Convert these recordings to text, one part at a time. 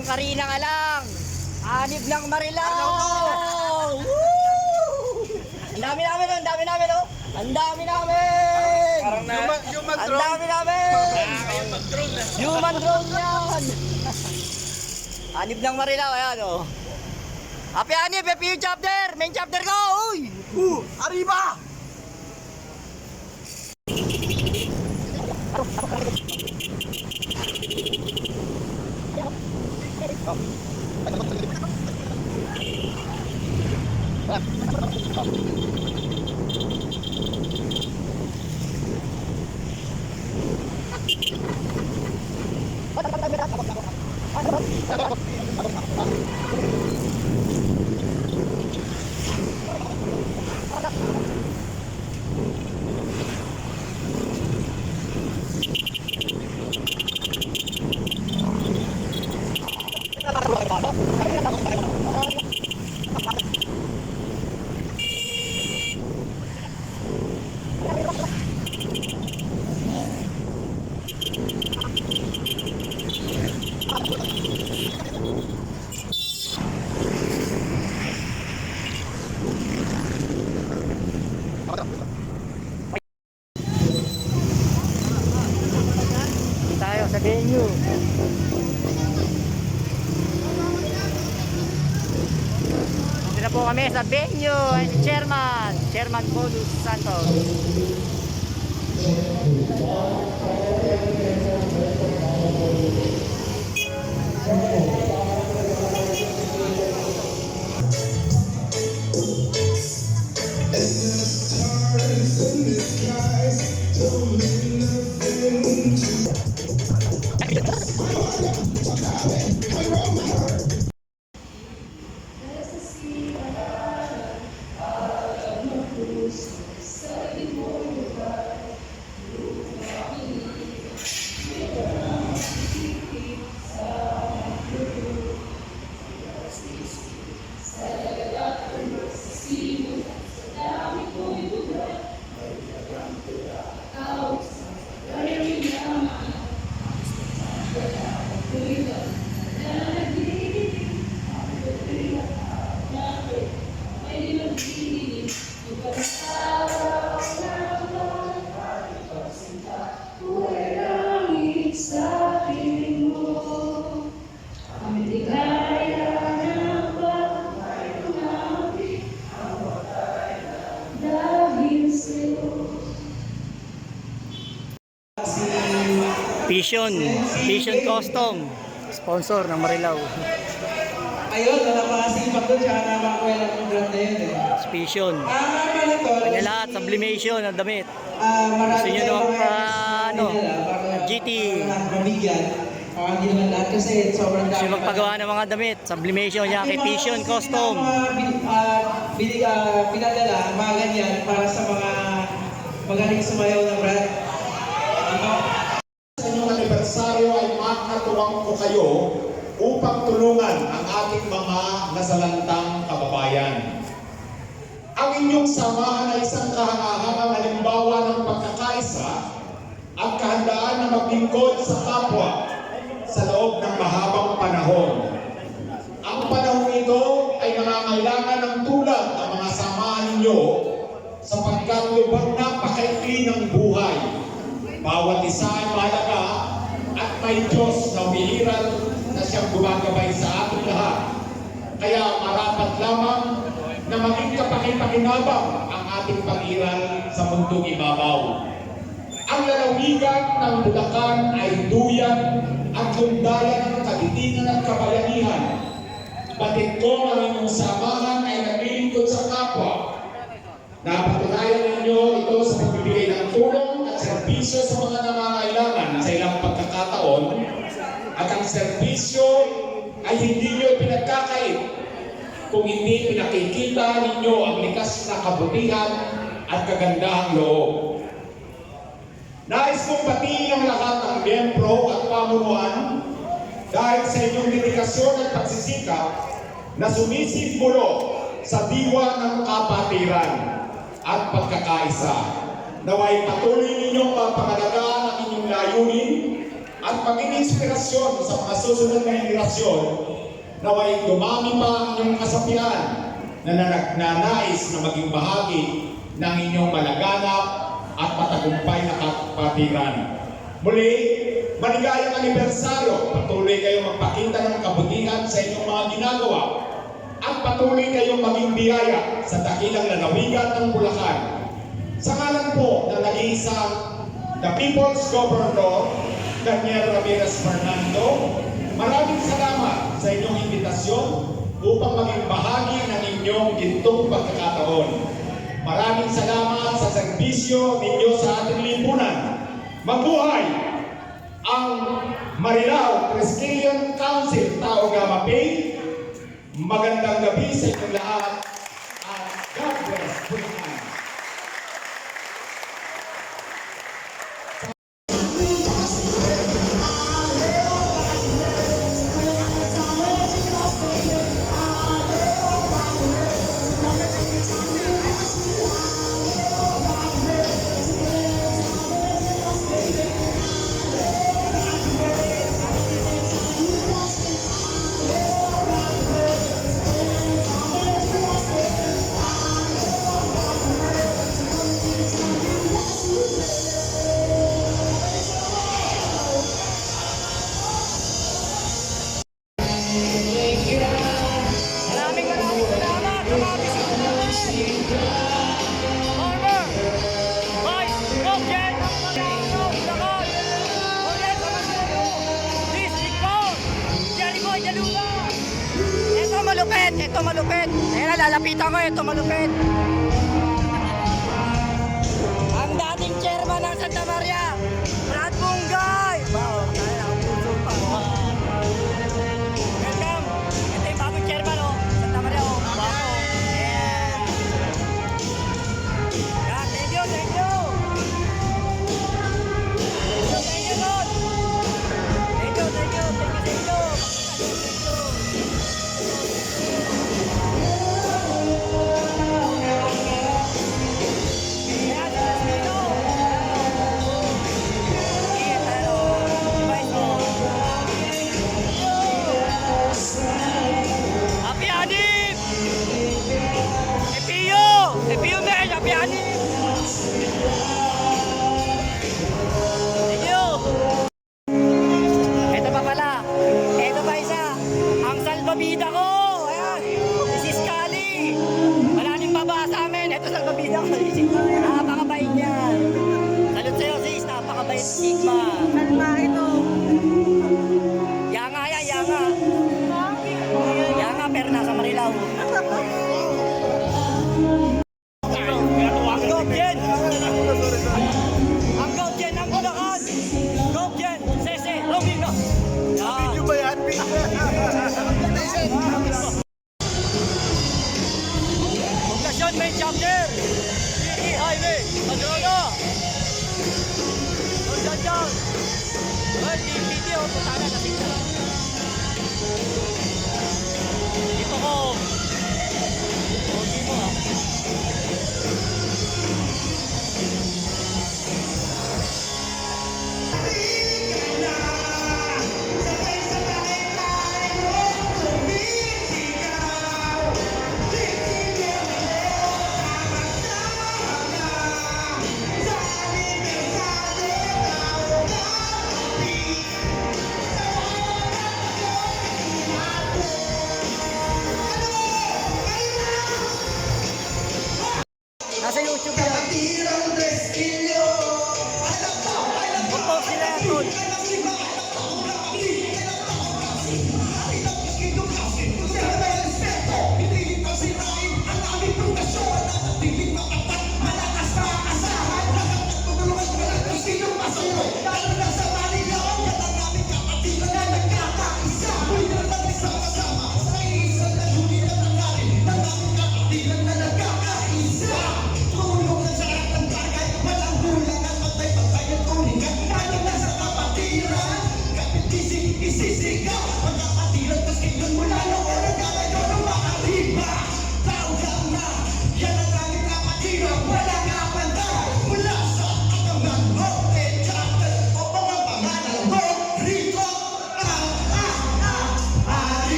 Tatlong Karina nga lang. Anib ng Marilao. Woo! Ang dami namin, oh. Ang dami namin, oh. Ang dami namin. Parang na human Ang drone. dami namin. Human drone na. Human drone yan. Anib ng Marilao, ayan, oh. Happy Anib, happy chapter. Main chapter ko, uy. Arriba! Tayo sa venue. Dito na po kami sa venue. Ay si Chairman Paulus Santos. Vision Custom, sponsor ng Marilao. Ayun, nakakasipag doon siya naman ko yung brand na yun eh. Vision. Kanya lahat, sublimation ng damit. Marami Gusto nyo naman GT. Mabigyan. Hindi naman lahat kasi sobrang dami. Gusto nyo magpagawa ng mga damit, sublimation niya kay Vision Custom. Pinadala, mga ganyan, para sa mga magaling sumayaw ng brand. Sa inyong anibersaryo ay makatuwang ko kayo upang tulungan ang ating mga nasalantang kababayan. Ang inyong samahan ay isang kahangahangang halimbawa ng pagkakaisa at kahandaan na maglingkod sa kapwa sa loob ng mahabang panahon. Ang panahon ito ay nangangailangan ng tulad ng mga samahan ninyo sapagkat lubhang napakaikli ng buhay. Bawat isa ay mahalaga at may Diyos na umiiral na siyang gumagabay sa ating lahat. Kaya marapat lamang na maging kapaki-pakinabang ang ating pag-iral sa mundong ibabaw. Ang lalawigan ng Bulacan ay duyan at lundayan ng kagitingan at kabayanihan. Batid ko ang inyong samahan ay naglilingkod sa kapwa. Napatunayan ninyo ito sa pagbibigay ng tulong at serbisyo sa mga nangangailangan sa ilang pagkakataon, at ang serbisyo ay hindi nyo pinagkakait kung hindi pinakikita ninyo ang likas na kabutihan at kagandahang loob. Nais kong batiin ang lahat ng miyembro at pamunuan dahil sa inyong dedikasyon at pagsisikap na sumisimbolo sa diwa ng kapatiran at pagkakaisa. Naway patuloy ninyong mapangalagaan ang inyong layunin at maging inspirasyon sa mga susunod na henerasyon, naway dumami pa ang inyong kasapian na nagnanais na maging bahagi ng inyong malaganap at matagumpay na kapatiran. Muli, maligayang anibersaryo, patuloy kayong magpakita ng kabutihan sa inyong mga ginagawa at patuloy kayong maging biyaya sa dakilang lalawigan ng Bulacan. Sa ngalan po ng nag-iisang The People's Governor, Daniel Ramirez Fernando, maraming salamat sa inyong imbitasyon upang maging bahagi ng inyong gintong pagkakataon. Maraming salamat sa serbisyo ninyo sa ating lipunan. Mabuhay ang Marilao Triskelion Council Tao Gama Pay. Magandang gabi sa inyong lahat at God bless Bulacan. Maraming salamat sa mga bisita. Farmer, Vice, Gopjen, Pagkano, Bulacan, Jorge Pagkano, District 4, Jelly Boy Jaluga. Ito malupit. Ayan, lalapitan ko, ito malupit. Ang dating chairman ng Santa Maria, Brad Bungay. Wow, kaya ang puso pa. Welcome. Ito yung bagong chairman, oh. Santa Maria, oh. Wow. Yeah. Yeah, thank you. Thank you, Lord. Thank you. Happy Hanif! Epio men, Happy Hanif! Thank you! Ito pa pala. Ito pa isa. Ang salbabida ko. Ayan. Si Kali. Wala rin baba sa amin. Ito salbabida ko. Napakabait yan. Salute sa'yo sis. Napakabait Sigma. Salma ito. Yanga yan, yanga. Yanga pero nasa Marilao. Ang Gopjen! Ang Gopjen ng Bulacan! Gopjen! Sese! Romino! Video ba yan? Poblasyon Main Chapter! City Highway! Padrona! Doon! Well, di video. Punta na, natingnan lang. Dito ko. Hindi mo ah.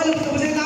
Tapos